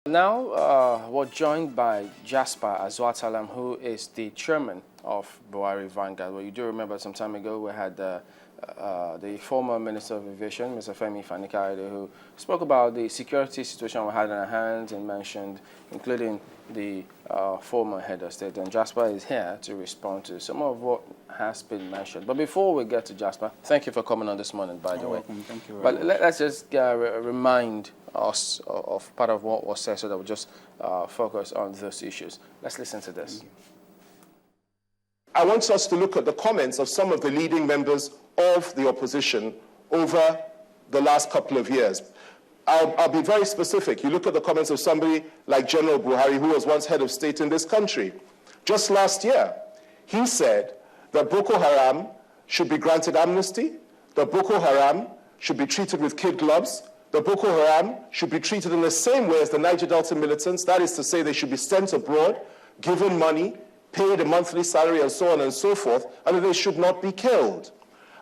Now, we're joined by Jasper Azuatalam, who is the chairman of Buhari Vanguard. Well, you do remember some time ago we had the former Minister of Aviation, Mr. Femi Fani-Kayode, who spoke about the security situation we had in our hands and mentioned, including the former head of state. And Jasper is here to respond to some of what has been mentioned. But before we get to Jasper, thank you for coming on this morning, by the way. Welcome. Thank you very But much. let's just remind us of part of what was said so that we just focus on those issues. Let's listen to this. I want us to look at the comments of some of the leading members of the opposition over the last couple of years. I'll be very specific. You look at the comments of somebody like General Buhari, who was once head of state in this country. Just last year, he said that Boko Haram should be granted amnesty, that Boko Haram should be treated with kid gloves, that Boko Haram should be treated in the same way as the Niger Delta militants. That is to say, they should be sent abroad, given money, paid a monthly salary, and so on and so forth, and that they should not be killed.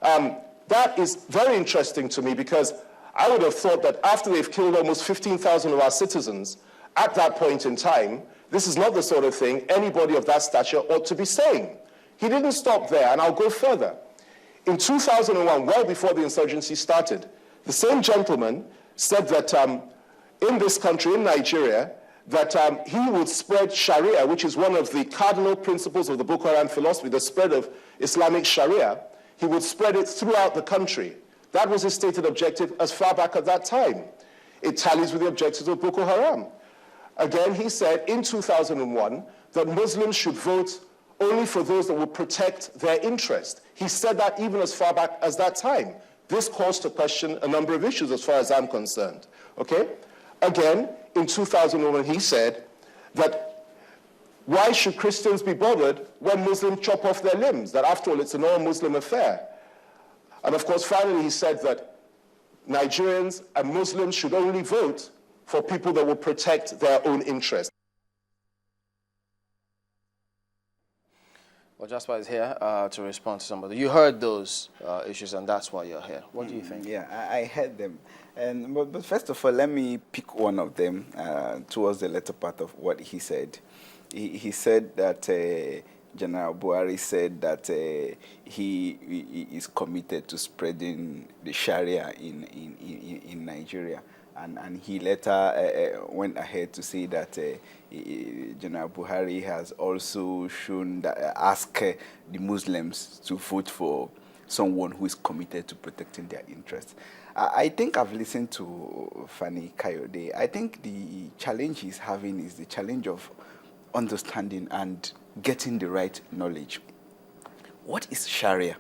That is very interesting to me, because I would have thought that after they've killed almost 15,000 of our citizens, at that point in time, this is not the sort of thing anybody of that stature ought to be saying. He didn't stop there, and I'll go further. In 2001, well before the insurgency started, the same gentleman said that in this country, in Nigeria, that he would spread Sharia, which is one of the cardinal principles of the Boko Haram philosophy, the spread of Islamic Sharia. He would spread it throughout the country. That was his stated objective as far back at that time. It tallies with the objectives of Boko Haram. Again, he said in 2001 that Muslims should vote only for those that will protect their interest. He said that even as far back as that time. This calls to question a number of issues as far as I'm concerned. Okay? Again, in 2001, he said that why should Christians be bothered when Muslims chop off their limbs? That after all, it's an all-Muslim affair. And of course, finally, he said that Nigerians and Muslims should only vote for people that will protect their own interests. Well, Jasper is here to respond to somebody. You heard those issues, and that's why you're here. What do you think? Yeah, I heard them. But first of all, let me pick one of them towards the latter part of what he said. He said that General Buhari said that he is committed to spreading the Sharia in Nigeria. And he later went ahead to say that General Buhari has also shown that asked the Muslims to vote for someone who is committed to protecting their interests. I think I've listened to Fani-Kayode. I think the challenge he's having is the challenge of understanding and getting the right knowledge. What is Sharia?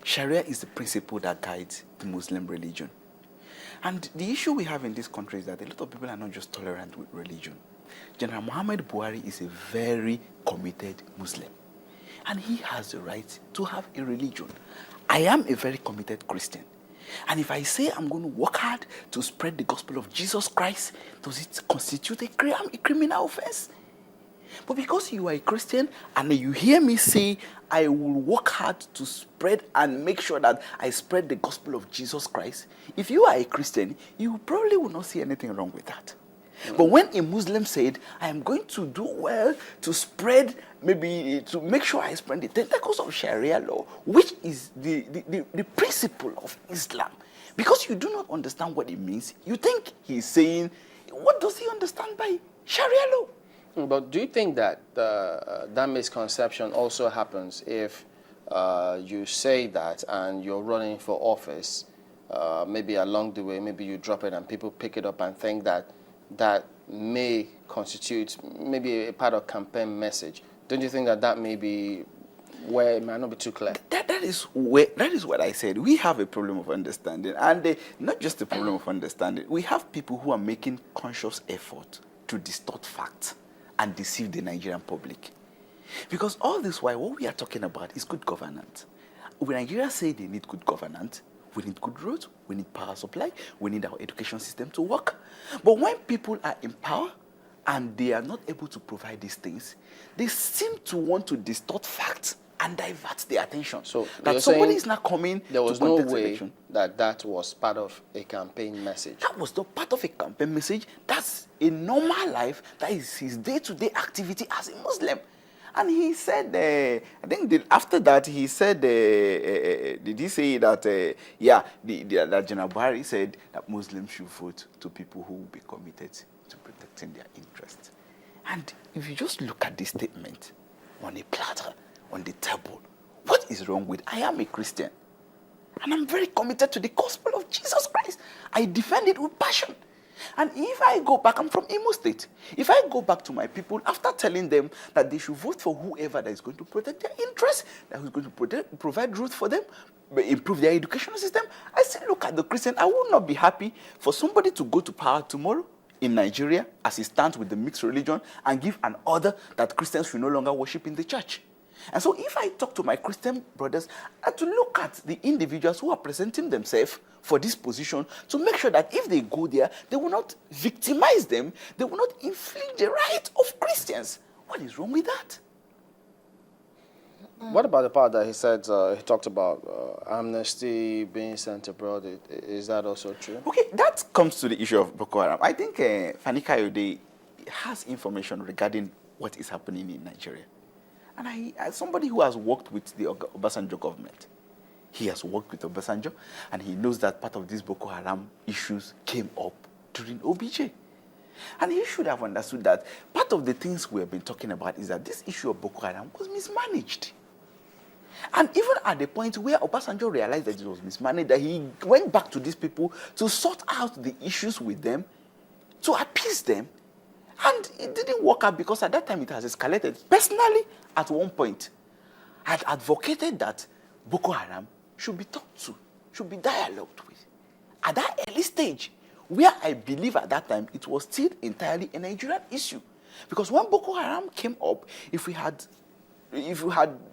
Sharia is the principle that guides the Muslim religion. And the issue we have in this country is that a lot of people are not just tolerant with religion. General Muhammad Buhari is a very committed Muslim. And he has the right to have a religion. I am a very committed Christian. And if I say I'm going to work hard to spread the gospel of Jesus Christ, does it constitute a criminal offense? But because you are a Christian and you hear me say, I will work hard to spread and make sure that I spread the gospel of Jesus Christ, if you are a Christian, you probably will not see anything wrong with that. But when a Muslim said, I am going to do well to spread, maybe to make sure I spread the tentacles of Sharia law, which is the principle of Islam, because you do not understand what it means, you think he's saying, what does he understand by Sharia law? But do you think that that misconception also happens if you say that and you're running for office, maybe along the way, maybe you drop it and people pick it up and think that that may constitute maybe a part of campaign message? Don't you think that that may be where it might not be too clear? That is what I said. We have a problem of understanding, and not just a problem of understanding. We have people who are making conscious effort to distort facts and deceive the Nigerian public. Because all this while, what we are talking about is good governance. When Nigeria say they need good governance, we need good roads, we need power supply, we need our education system to work. But when people are in power and they are not able to provide these things, they seem to want to distort facts and divert the attention. So that somebody is not coming there was to no contest way election. that was part of a campaign message. That was not part of a campaign message. That's a normal life. That is his day-to-day activity as a Muslim. And he said, I think after that, he said, did he say that, that General Buhari said that Muslims should vote to people who will be committed to protecting their interests. And if you just look at this statement on a platter, on the table, what is wrong with, I am a Christian, and I'm very committed to the gospel of Jesus Christ. I defend it with passion. And if I go back, I'm from Imo State. If I go back to my people after telling them that they should vote for whoever that is going to protect their interests, that is going to provide route for them, improve their educational system, I still look at the Christian. I would not be happy for somebody to go to power tomorrow in Nigeria as he stands with the mixed religion and give an order that Christians should no longer worship in the church. And so if I talk to my Christian brothers, I have to look at the individuals who are presenting themselves for this position to make sure that if they go there, they will not victimize them, they will not infringe the right of Christians. What is wrong with that? What about the part that he said, he talked about amnesty being sent abroad? Is that also true? Okay, that comes to the issue of Boko Haram. I think Fani-Kayode has information regarding what is happening in Nigeria. And as somebody who has worked with the Obasanjo government, he has worked with Obasanjo, and he knows that part of these Boko Haram issues came up during OBJ. And he should have understood that part of the things we have been talking about is that this issue of Boko Haram was mismanaged. And even at the point where Obasanjo realized that it was mismanaged, that he went back to these people to sort out the issues with them, to appease them. And it didn't work out because at that time it has escalated. Personally, at one point, I had advocated that Boko Haram should be talked to, should be dialogued with. At that early stage, where I believe at that time it was still entirely a Nigerian issue. Because when Boko Haram came up, if we had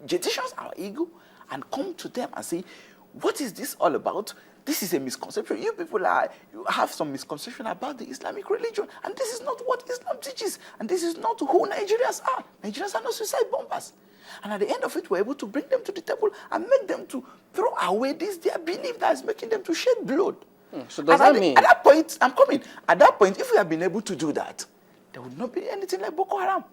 jettisoned our ego and come to them and say, what is this all about? This is a misconception. You people you have some misconception about the Islamic religion, and this is not what Islam teaches, and this is not who Nigerians are. Nigerians are not suicide bombers. And at the end of it, we're able to bring them to the table and make them to throw away their belief that is making them to shed blood. So does that mean... At that point, I'm coming. At that point, if we have been able to do that, there would not be anything like Boko Haram.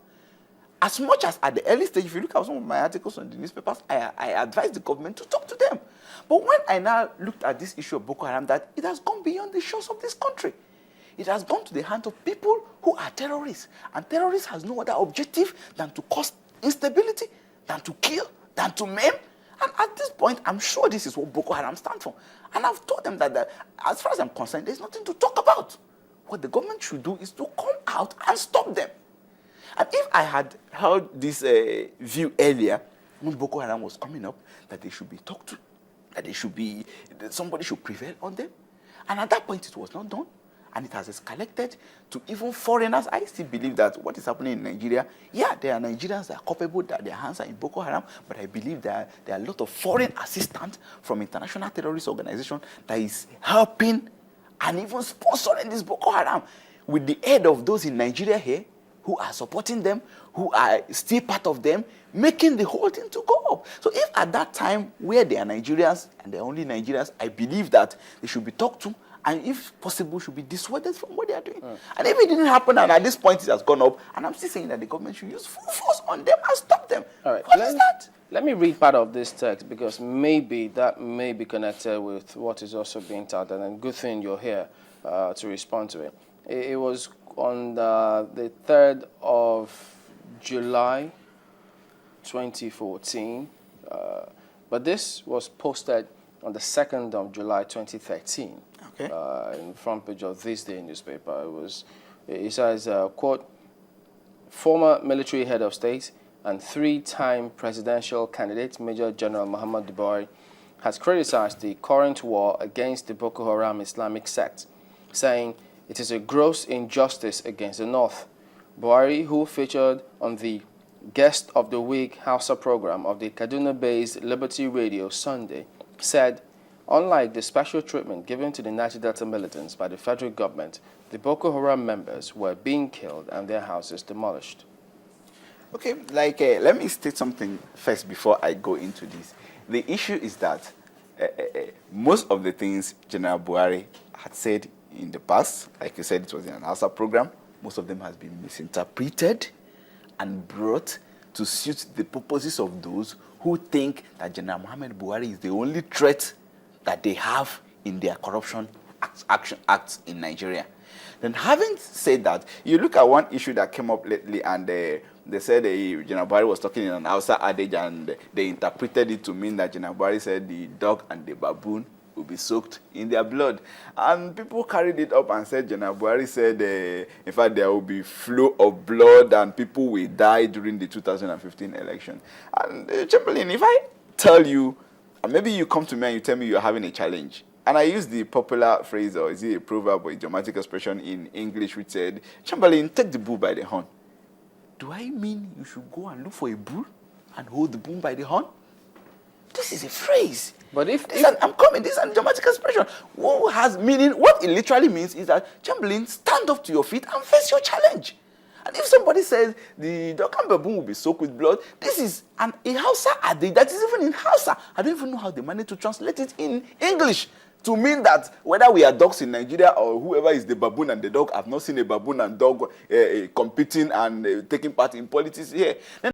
As much as at the early stage, if you look at some of my articles on the newspapers, I advised the government to talk to them. But when I now looked at this issue of Boko Haram, that it has gone beyond the shores of this country. It has gone to the hands of people who are terrorists. And terrorists has no other objective than to cause instability, than to kill, than to maim. And at this point, I'm sure this is what Boko Haram stands for. And I've told them that as far as I'm concerned, there's nothing to talk about. What the government should do is to come out and stop them. And if I had heard this view earlier, when Boko Haram was coming up, that they should be talked to, that somebody should prevail on them. And at that point, it was not done. And it has escalated to even foreigners. I still believe that what is happening in Nigeria, there are Nigerians that are culpable, that their hands are in Boko Haram, but I believe that there are a lot of foreign assistance from international terrorist organizations that is helping and even sponsoring this Boko Haram with the aid of those in Nigeria here who are supporting them, who are still part of them, making the whole thing to go up. So if at that time where they are Nigerians and they're only Nigerians, I believe that they should be talked to and if possible should be dissuaded from what they are doing. And if it didn't happen and at this point it has gone up, and I'm still saying that the government should use full force on them and stop them. All right. What is that? Let me read part of this text because maybe that may be connected with what is also being touted, and good thing you're here to respond to it. It was on the 3rd of July 2014, but this was posted on the 2nd of July 2013 in the front page of This Day newspaper. It says, quote, former military head of state and 3-time presidential candidate Major General Buhari has criticized the current war against the Boko Haram Islamic sect, saying it is a gross injustice against the North. Buhari, who featured on the Guest of the Week Hausa program of the Kaduna-based Liberty Radio Sunday, said, unlike the special treatment given to the Niger Delta militants by the federal government, the Boko Haram members were being killed and their houses demolished. Okay, like, let me state something first before I go into this. The issue is that most of the things General Buhari had said in the past, like you said, it was in an Hausa program, most of them has been misinterpreted and brought to suit the purposes of those who think that General Muhammad Buhari is the only threat that they have in their corruption acts in Nigeria. Then, having said that, you look at one issue that came up lately, and they said General Buhari was talking in an Hausa adage, and they interpreted it to mean that General Buhari said the dog and the baboon will be soaked in their blood. And people carried it up and said General Buhari said, in fact, there will be flow of blood and people will die during the 2015 election. And Chamberlain, if I tell you, and maybe you come to me and you tell me you're having a challenge, and I use the popular phrase, or is it a proverb or a dramatic expression in English, which said, Chamberlain, take the bull by the horn. Do I mean you should go and look for a bull and hold the bull by the horn? This is a phrase. But this is a dramatic expression. What has meaning? What it literally means is that, Chamberlain, stand up to your feet and face your challenge. And if somebody says the dog and baboon will be soaked with blood, this is a Hausa adage that is even in Hausa. I don't even know how they managed to translate it in English to mean that whether we are dogs in Nigeria or whoever is the baboon and the dog, I've not seen a baboon and dog competing and taking part in politics here. Then